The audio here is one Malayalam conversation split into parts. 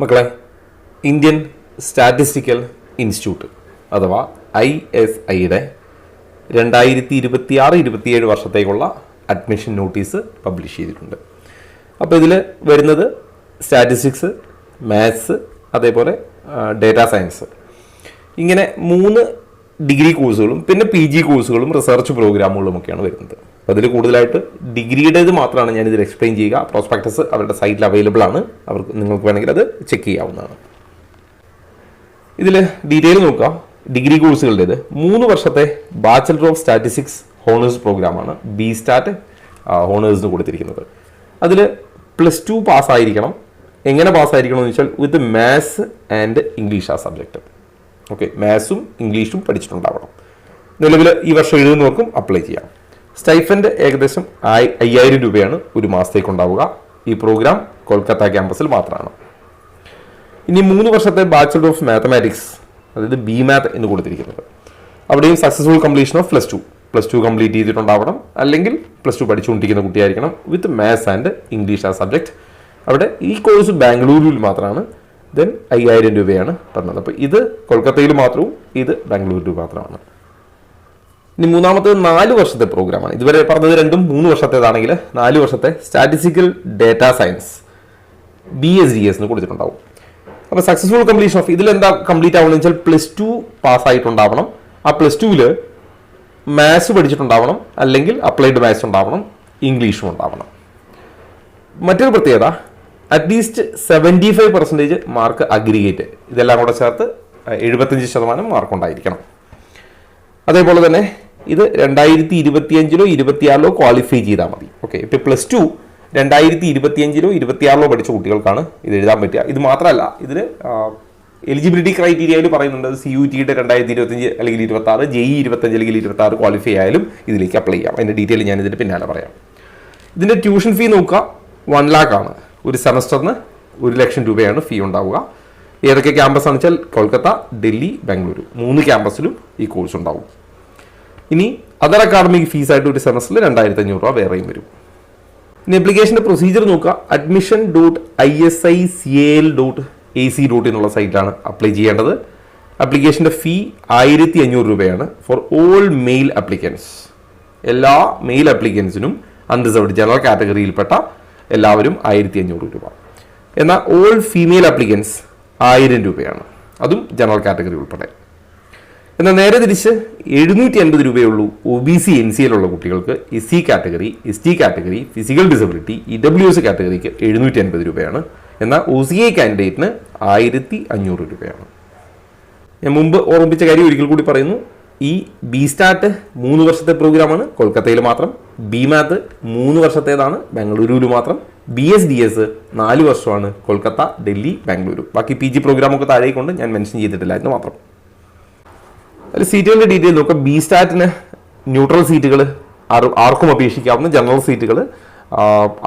മക്കളെ, ഇന്ത്യൻ സ്റ്റാറ്റിസ്റ്റിക്കൽ ഇൻസ്റ്റിറ്റ്യൂട്ട് അഥവാ ISIയുടെ 2026-27 വർഷത്തേക്കുള്ള അഡ്മിഷൻ നോട്ടീസ് പബ്ലിഷ് ചെയ്തിട്ടുണ്ട്. അപ്പോൾ ഇതിൽ വരുന്നത് സ്റ്റാറ്റിസ്റ്റിക്സ്, മാത്സ്, അതേപോലെ ഡേറ്റാ സയൻസ്, ഇങ്ങനെ 3 ഡിഗ്രി കോഴ്സുകളും പിന്നെ PG കോഴ്സുകളും റിസർച്ച് പ്രോഗ്രാമുകളും ഒക്കെയാണ് വരുന്നത്. അപ്പോൾ അതിൽ കൂടുതലായിട്ട് ഡിഗ്രിയുടേത് മാത്രമാണ് ഞാനിതിൽ എക്സ്പ്ലെയിൻ ചെയ്യുക. പ്രോസ്പെക്ടസ് അവരുടെ സൈറ്റിൽ അവൈലബിൾ ആണ്, നിങ്ങൾക്ക് വേണമെങ്കിൽ അത് ചെക്ക് ചെയ്യാവുന്നതാണ്. ഇതിൽ ഡീറ്റെയിൽ നോക്കാം. ഡിഗ്രി കോഴ്സുകളുടേത് 3 വർഷത്തെ ബാച്ചലർ ഓഫ് സ്റ്റാറ്റിസ്റ്റിക്സ് ഹോണേഴ്സ് പ്രോഗ്രാമാണ് BStat ഹോണേഴ്സിന് കൊടുത്തിരിക്കുന്നത്. അതിൽ +2 പാസ്സായിരിക്കണം. എങ്ങനെ പാസ്സായിരിക്കണം എന്ന് വെച്ചാൽ വിത്ത് മാത്സ് ആൻഡ് ഇംഗ്ലീഷ് ആ സബ്ജക്റ്റ്. ഓക്കെ, മാത്സും ഇംഗ്ലീഷും പഠിച്ചിട്ടുണ്ടാവണം. നിലവിൽ ഈ വർഷം എഴുതുന്നവർക്കും അപ്ലൈ ചെയ്യാം. സ്റ്റൈഫൻഡ് ഏകദേശം 5000 രൂപയാണ് ഒരു മാസത്തേക്ക് ഉണ്ടാവുക. ഈ പ്രോഗ്രാം കൊൽക്കത്ത ക്യാമ്പസിൽ മാത്രമാണ്. ഇനി 3 വർഷത്തെ ബാച്ചലർ ഓഫ് മാത്തമാറ്റിക്സ്, അതായത് BMath എന്ന് കൊടുത്തിരിക്കുന്നത്. അവിടെയും സക്സസ്ഫുൾ കംപ്ലീഷൻ ഓഫ് +2 കംപ്ലീറ്റ് ചെയ്തിട്ടുണ്ടാവണം, അല്ലെങ്കിൽ +2 പഠിച്ചുകൊണ്ടിരിക്കുന്ന കുട്ടിയായിരിക്കണം വിത്ത് മാത്സ് ആൻഡ് ഇംഗ്ലീഷ് ആ സബ്ജക്റ്റ്. അവിടെ ഈ കോഴ്സ് ബാംഗ്ലൂരിൽ മാത്രമാണ്. ദെൻ 5000 രൂപയാണ് പറഞ്ഞത്. അപ്പോൾ ഇത് കൊൽക്കത്തയിൽ മാത്രവും ഇത് ബാംഗ്ലൂരിൽ മാത്രമാണ്. ഇനി മൂന്നാമത്തെ 4 വർഷത്തെ പ്രോഗ്രാമാണ്. ഇതുവരെ പറഞ്ഞത് രണ്ടും 3 വർഷത്തേതാണെങ്കിൽ 4 വർഷത്തെ സ്റ്റാറ്റിസ്റ്റിക്കൽ ഡേറ്റാ സയൻസ് BSDS എന്ന് കൊടുത്തിട്ടുണ്ടാവും. അപ്പോൾ സക്സസ്ഫുൾ കംപ്ലീഷൻ ഓഫ് ഇതിലെന്താ കംപ്ലീറ്റ് ആവണമെന്ന് വെച്ചാൽ +2 പാസ്സായിട്ടുണ്ടാവണം. ആ +2ൽ മാത്സ് പഠിച്ചിട്ടുണ്ടാവണം, അല്ലെങ്കിൽ അപ്ലൈഡ് മാത്സ് ഉണ്ടാവണം, ഇംഗ്ലീഷും ഉണ്ടാവണം. മറ്റൊരു പ്രത്യേകത, അറ്റ്ലീസ്റ്റ് 75% മാർക്ക് അഗ്രിഗേറ്റ്, ഇതെല്ലാം കൂടെ ചേർത്ത് 75% മാർക്ക് ഉണ്ടായിരിക്കണം. അതേപോലെ തന്നെ ഇത് 2025-ലോ 26-ലോ ക്വാളിഫൈ ചെയ്താൽ മതി. ഓക്കെ, ഇപ്പോൾ +2 2025-ലോ 26-ലോ പഠിച്ച കുട്ടികൾക്കാണ് ഇത് എഴുതാൻ പറ്റുക. ഇത് മാത്രമല്ല, ഇതിൽ എലിജിബിലിറ്റി ക്രൈറ്റീരിയയിൽ പറയുന്നുണ്ട് CUT-യുടെ 2025 അല്ലെങ്കിൽ 26, JEE 25 അല്ലെങ്കിൽ 26 ക്വാളിഫൈ ആയാലും ഇതിലേക്ക് അപ്ലൈ ചെയ്യാം. അതിൻ്റെ ഡീറ്റെയിൽ ഞാൻ ഇതിൻ്റെ പിന്നാലെ പറയാം. ഇതിൻ്റെ ട്യൂഷൻ ഫീ നോക്കുക, 1 lakh ആണ്. ഒരു സെമസ്റ്ററിന് 1 ലക്ഷം രൂപയാണ് ഫീ ഉണ്ടാവുക. ഏതൊക്കെ ക്യാമ്പസ് ആണെന്ന് വെച്ചാൽ കൊൽക്കത്ത, ഡൽഹി, ബാംഗ്ലൂരു 3 ക്യാമ്പസിലും ഈ കോഴ്സ് ഉണ്ടാവും. ഇനി അതർ അക്കാഡമിക് ഫീസായിട്ട് ഒരു സെമസ്റ്ററിൽ 2500 രൂപ വേറെയും വരും. ഇനി ആപ്ലിക്കേഷൻ്റെ പ്രൊസീജിയർ നോക്കുക. admission.isical.ac. എന്നുള്ള സൈറ്റിലാണ് അപ്ലൈ ചെയ്യേണ്ടത്. ആപ്ലിക്കേഷൻ്റെ ഫീ 1500 രൂപയാണ് ഫോർ ഓൾ മെയിൽ അപ്ലിക്കൻസ്. എല്ലാ മെയിൽ അപ്ലിക്കൻസിനും അൺറിസർവ്ഡ് ജനറൽ കാറ്റഗറിയിൽപ്പെട്ട എല്ലാവരും 1500 രൂപ. എന്നാൽ ഓൾ ഫീമെയിൽ അപ്ലിക്കൻസ് 1000 രൂപയാണ്, അതും ജനറൽ കാറ്റഗറി ഉൾപ്പെടെ. എന്നാൽ നേരെ തിരിച്ച് 750 രൂപയുള്ളൂ OBC NCL ഉള്ള കുട്ടികൾക്ക്. SC category, ST category, physical disability, EWS കാറ്റഗറിക്ക് 750 രൂപയാണ്. എന്നാൽ OCA കാൻഡിഡേറ്റിന് 1500 രൂപയാണ്. ഞാൻ മുമ്പ് ഓർമ്മിപ്പിച്ച കാര്യം ഒരിക്കൽ കൂടി പറയുന്നു. ഈ BStat 3 വർഷത്തെ പ്രോഗ്രാമാണ്, കൊൽക്കത്തയിൽ മാത്രം. BMath 3 വർഷത്തേതാണ്, ബാംഗ്ലൂരിൽ മാത്രം. BSDS 4 വർഷമാണ്, കൊൽക്കത്ത, ഡൽഹി, ബാംഗ്ലൂരു. ബാക്കി PG പ്രോഗ്രാമൊക്കെ താഴേക്കൊണ്ട് ഞാൻ മെൻഷൻ ചെയ്തിട്ടില്ല എന്ന് മാത്രം. അതിൽ സീറ്റുകളുടെ ഡീറ്റെയിൽ നോക്കാം. BStatന് ന്യൂട്രൽ സീറ്റുകൾ ആർക്കും അപേക്ഷിക്കാവുന്ന. ജനറൽ സീറ്റുകൾ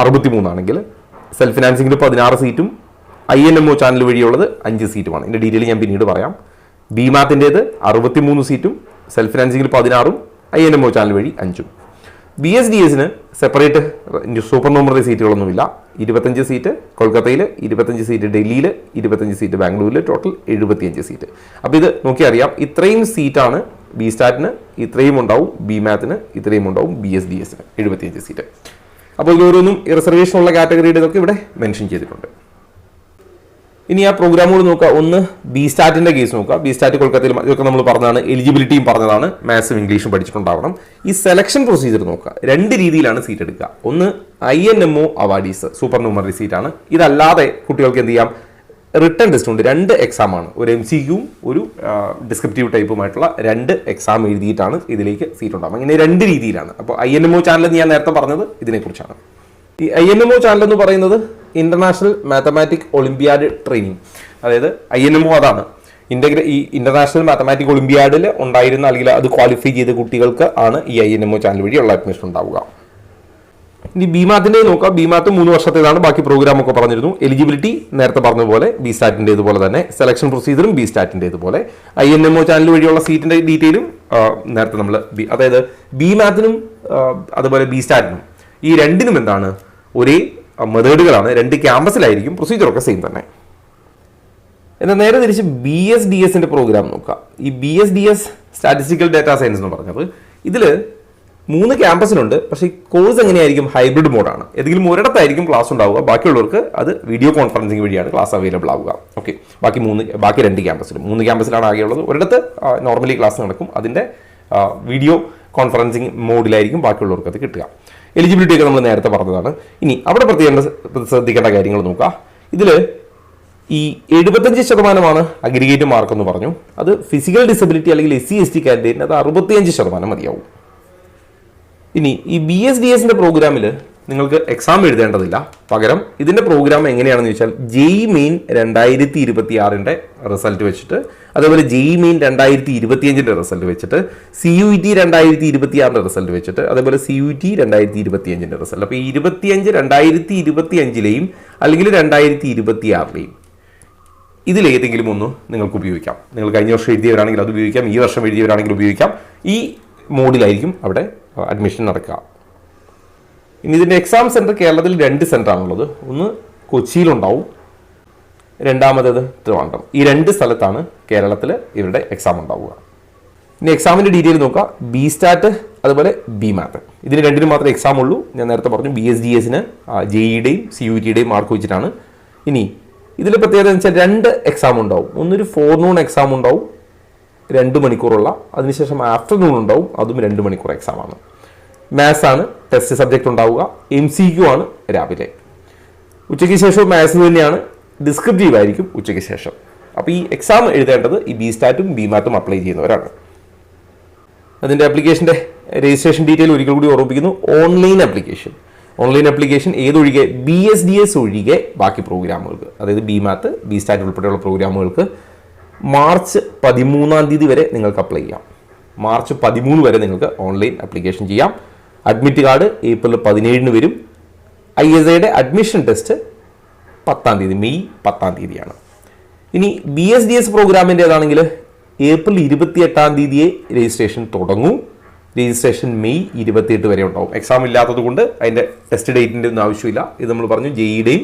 63 ആണെങ്കിൽ, സെൽഫ് ഫിനാൻസിങ്ങിൽ 16 സീറ്റും INMO ചാനൽ വഴിയുള്ളത് 5 സീറ്റുമാണ്. ഇതിൻ്റെ ഡീറ്റെയിൽ ഞാൻ പിന്നീട് പറയാം. BMathൻ്റേത് 63 സീറ്റും സെൽഫ് ഫിനാൻസിങ്ങിൽ 16ഉം INMO ചാനൽ വഴി 5ഉം. BSDSന് സെപ്പറേറ്റ് സൂപ്പർ നമ്പർ സീറ്റുകളൊന്നുമില്ല. 25 സീറ്റ് കൊൽക്കത്തയിൽ, 25 സീറ്റ് ഡൽഹിയിൽ, 25 സീറ്റ് ബാംഗ്ലൂരിൽ, ടോട്ടൽ 75 സീറ്റ്. അപ്പോൾ ഇത് നോക്കിയറിയാം, ഇത്രയും സീറ്റാണ് BStatന്, ഇത്രയും ഉണ്ടാവും BMathന്, ഇത്രയും ഉണ്ടാവും BSDSന്, 75 സീറ്റ്. അപ്പോൾ ഇതിലോരോന്നും റിസർവേഷൻ ഉള്ള കാറ്റഗറിയുടെ ഇതൊക്കെ ഇവിടെ മെൻഷൻ ചെയ്തിട്ടുണ്ട്. ഇനി ആ പ്രോഗ്രാമുകൾ നോക്കുക. ഒന്ന് BStatൻ്റെ കേസ് നോക്കുക. BStat കൊൽക്കത്തയിൽ ഇതൊക്കെ നമ്മൾ പറഞ്ഞതാണ്, എലിജിബിലിറ്റിയും പറഞ്ഞതാണ്, മാത്സും ഇംഗ്ലീഷും പഠിച്ചിട്ടുണ്ടാവണം. ഈ സെലക്ഷൻ പ്രൊസീജിയർ നോക്കുക. 2 രീതിയിലാണ് സീറ്റ് എടുക്കുക. ഒന്ന് INMO അവാർഡീസ്, സൂപ്പർ ന്യൂമറി സീറ്റാണ്. ഇതല്ലാതെ കുട്ടികൾക്ക് എന്ത് ചെയ്യാം, റിട്ടൺ ടെസ്റ്റ് ഉണ്ട്. 2 എക്സാമാണ്, ഒരു MCQയും ഒരു ഡിസ്ക്രിപ്റ്റീവ് ടൈപ്പുമായിട്ടുള്ള 2 എക്സാം എഴുതിയിട്ടാണ് ഇതിലേക്ക് സീറ്റ് ഉണ്ടാകും. അങ്ങനെ 2 രീതിയിലാണ്. അപ്പോൾ INMO ചാനൽ ഞാൻ നേരത്തെ പറഞ്ഞത് ഇതിനെക്കുറിച്ചാണ്. ഈ INMO ചാനൽ എന്ന് പറയുന്നത് ഇന്റർനാഷണൽ മാത്തമാറ്റിക് ഒളിമ്പിയാഡ് ട്രെയിനിങ്, അതായത് INMO അതാണ്. ഈ ഇന്റർനാഷണൽ മാത്തമാറ്റിക് ഒളിമ്പിയാഡിൽ ഉണ്ടായിരുന്ന അല്ലെങ്കിൽ അത് ക്വാളിഫൈ ചെയ്ത കുട്ടികൾക്ക് ആണ് ഈ INMO ചാനൽ വഴിയുള്ള അഡ്മിഷൻ ഉണ്ടാവുക. ഇനി BMathൻ്റെ നോക്കാം. BMath 3 വർഷത്തേതാണ്. ബാക്കി പ്രോഗ്രാം ഒക്കെ പറഞ്ഞിരുന്നു. എലിജിബിലിറ്റി നേരത്തെ പറഞ്ഞതുപോലെ BStatൻ്റെ ഇതുപോലെ തന്നെ, സെലക്ഷൻ പ്രൊസീജിയറും BStatൻ്റെ ഇതുപോലെ. INMO ചാനൽ വഴിയുള്ള സീറ്റിന്റെ ഡീറ്റെയിലും നേരത്തെ നമ്മൾ അതായത് BMathനും അതുപോലെ BStatനും ഈ രണ്ടിനും എന്താണ് ഒരേ മെത്തേഡുകളാണ്. 2 ക്യാമ്പസിലായിരിക്കും, പ്രൊസീജിയറൊക്കെ സെയിം തന്നെ. എന്നാൽ നേരെ തിരിച്ച് BSDS പ്രോഗ്രാം നോക്കാം. ഈ BSDS സ്റ്റാറ്റിസ്റ്റിക്കൽ ഡാറ്റാ സയൻസ് എന്ന് പറഞ്ഞത് ഇതിൽ 3 ക്യാമ്പസിലുണ്ട്. പക്ഷേ ഈ കോഴ്സ് എങ്ങനെയായിരിക്കും? ഹൈബ്രിഡ് മോഡാണ്. ഏതെങ്കിലും ഒരിടത്തായിരിക്കും ക്ലാസ് ഉണ്ടാവുക, ബാക്കിയുള്ളവർക്ക് അത് വീഡിയോ കോൺഫറൻസിങ് വഴിയാണ് ക്ലാസ് അവൈലബിൾ ആവുക. ഓക്കെ, ബാക്കി 2 ക്യാമ്പസിലും 3 ക്യാമ്പസിലാണ് ആകെയുള്ളത്. ഒരിടത്ത് നോർമലി ക്ലാസ് നടക്കും, അതിൻ്റെ വീഡിയോ കോൺഫറൻസിങ് മോഡിലായിരിക്കും ബാക്കിയുള്ളവർക്ക് അത് കിട്ടുക. എലിജിബിലിറ്റി ഒക്കെ നമ്മൾ നേരത്തെ പറഞ്ഞതാണ്. ഇനി അവിടെ ശ്രദ്ധിക്കേണ്ട കാര്യങ്ങൾ നോക്കുക. ഇതിൽ ഈ 75% അഗ്രിഗേറ്റ് മാർക്ക് എന്ന് പറഞ്ഞു. അത് ഫിസിക്കൽ ഡിസബിലിറ്റി അല്ലെങ്കിൽ SC/ST കാൻഡിഡേറ്റിന് അത് 65% മതിയാവും. ഇനി ഈ BSDS പ്രോഗ്രാമിൽ നിങ്ങൾക്ക് എക്സാം എഴുതേണ്ടതില്ല. പകരം ഇതിൻ്റെ പ്രോഗ്രാം എങ്ങനെയാണെന്ന് ചോദിച്ചാൽ JEE മെയിൻ 2026 റിസൾട്ട് വെച്ചിട്ട്, അതേപോലെ JEE മെയിൻ 2025 റിസൾട്ട് വെച്ചിട്ട്, CUET 2026 റിസൾട്ട് വെച്ചിട്ട്, അതേപോലെ CUET 2025 റിസൾട്ട്. അപ്പോൾ ഈ 2025 അല്ലെങ്കിൽ 2026 ഇതിലേതെങ്കിലും ഒന്ന് നിങ്ങൾക്ക് ഉപയോഗിക്കാം. നിങ്ങൾ കഴിഞ്ഞ വർഷം എഴുതിയവരാണെങ്കിൽ അത് ഉപയോഗിക്കാം, ഈ വർഷം എഴുതിയവരാണെങ്കിൽ ഉപയോഗിക്കാം. ഈ മോഡിലായിരിക്കും അവിടെ അഡ്മിഷൻ നടക്കുക. ഇനി ഇതിൻ്റെ എക്സാം സെൻറ്റർ കേരളത്തിൽ 2 സെൻറ്ററാണുള്ളത്. ഒന്ന് കൊച്ചിയിലുണ്ടാവും, രണ്ടാമത്തേത് ട്രിവാൻഡ്രം. ഈ 2 സ്ഥലത്താണ് കേരളത്തിൽ ഇവരുടെ എക്സാം ഉണ്ടാവുക. ഇനി എക്സാമിൻ്റെ ഡീറ്റെയിൽ നോക്കുക. BSTAT അതുപോലെ BMAT, ഇതിന് 2 മാത്രമേ എക്സാം ഉള്ളൂ. ഞാൻ നേരത്തെ പറഞ്ഞു BSDSന് JEEയുടെയും CUETയുടെയും മാർക്ക് വെച്ചിട്ടാണ്. ഇനി ഇതിൽ പ്രത്യേകത എന്ന് വെച്ചാൽ 2 എക്സാം ഉണ്ടാവും. ഒന്നൊരു ഫോർനൂൺ എക്സാം ഉണ്ടാവും 2 മണിക്കൂറുള്ള, അതിനുശേഷം ആഫ്റ്റർനൂൺ ഉണ്ടാവും, അതും 2 മണിക്കൂർ എക്സാമാണ്. മാത്സ് ആണ് ടെസ്റ്റ് സബ്ജക്റ്റ് ഉണ്ടാവുക. MCQ ആണ് രാവിലെ. ഉച്ചയ്ക്ക് ശേഷം മാത്സ് തന്നെയാണ്, ഡിസ്ക്രിപ്റ്റീവ് ആയിരിക്കും ഉച്ചയ്ക്ക് ശേഷം. അപ്പോൾ ഈ എക്സാം എഴുതേണ്ടത് ഈ BSTATും BMATും അപ്ലൈ ചെയ്യുന്നവരാണ്. അതിൻ്റെ ആപ്ലിക്കേഷൻ്റെ രജിസ്ട്രേഷൻ ഡീറ്റെയിൽ ഒരിക്കൽ കൂടി ഓർമ്മിപ്പിക്കുന്നു. ഓൺലൈൻ ആപ്ലിക്കേഷൻ ഏതൊഴികെ BSDS ഒഴികെ ബാക്കി പ്രോഗ്രാമുകൾക്ക്, അതായത് BMAT, BSTAT ഉൾപ്പെടെയുള്ള പ്രോഗ്രാമുകൾക്ക് മാർച്ച് 13 വരെ നിങ്ങൾക്ക് അപ്ലൈ ചെയ്യാം. മാർച്ച് 13 വരെ നിങ്ങൾക്ക് ഓൺലൈൻ ആപ്ലിക്കേഷൻ ചെയ്യാം. അഡ്മിറ്റ് കാർഡ് ഏപ്രിൽ 17 വരും. ISIയുടെ അഡ്മിഷൻ ടെസ്റ്റ് 10 മെയ് 10 ഇനി BSDS പ്രോഗ്രാമിൻ്റേതാണെങ്കിൽ ഏപ്രിൽ 28 രജിസ്ട്രേഷൻ തുടങ്ങും. രജിസ്ട്രേഷൻ മെയ് 28 വരെ ഉണ്ടാവും. എക്സാം ഇല്ലാത്തത് കൊണ്ട് അതിൻ്റെ ടെസ്റ്റ് ഡേറ്റിൻ്റെ ഒന്നും ആവശ്യമില്ല. ഇത് നമ്മൾ പറഞ്ഞു JEEയുടെയും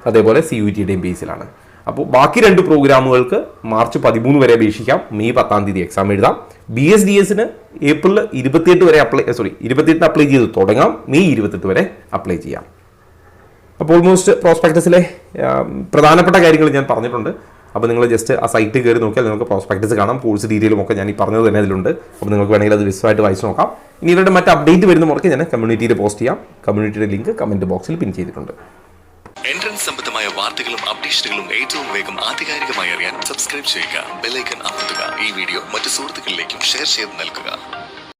അതേപോലെ CUETയുടെയും ബേസിലാണ്. അപ്പോൾ ബാക്കി 2 പ്രോഗ്രാമുകൾക്ക് മാർച്ച് 13 വരെ അപേക്ഷിക്കാം, മെയ് 10 എക്സാം എഴുതാം. BSDSന് ഏപ്രിൽ 28 വരെ 28 അപ്ലൈ ചെയ്ത് തുടങ്ങാം, മെയ് 28 വരെ അപ്ലൈ ചെയ്യാം. അപ്പോൾ ഓൾമോസ്റ്റ് പ്രോസ്പെക്ടസിലെ പ്രധാനപ്പെട്ട കാര്യങ്ങൾ ഞാൻ പറഞ്ഞിട്ടുണ്ട്. അപ്പോൾ നിങ്ങൾ ജസ്റ്റ് ആ സൈറ്റ് കയറി നോക്കിയാൽ നിങ്ങൾക്ക് പ്രോസ്പെക്ടസ് കാണാം. കോഴ്സ് ഡീറ്റെയിലും ഒക്കെ ഞാൻ ഈ പറഞ്ഞത് തന്നെ അതിലുണ്ട്. അപ്പോൾ നിങ്ങൾക്ക് വേണമെങ്കിൽ അത് വിശദമായിട്ട് വായിച്ച് നോക്കാം. ഇനി ഇവരുടെ മറ്റ് അപ്ഡേറ്റ് വരുന്ന മുറയ്ക്ക് ഞാൻ കമ്മ്യൂണിറ്റിയിൽ പോസ്റ്റ് ചെയ്യാം. കമ്മ്യൂണിറ്റിയുടെ ലിങ്ക് കമൻറ്റ് ബോക്സിൽ പിൻ ചെയ്തിട്ടുണ്ട്. എൻട്രൻസ് സംബന്ധമായ വാർത്തകളും അപ്ഡേഷനുകളും ഏറ്റവും വേഗം ആധികാരികമായി അറിയാൻ സബ്സ്ക്രൈബ് ചെയ്യുക, ബെൽ ഐക്കൺ അമർത്തുക. ഈ വീഡിയോ മറ്റു സുഹൃത്തുക്കളിലേക്കും ഷെയർ ചെയ്ത് നൽകുക.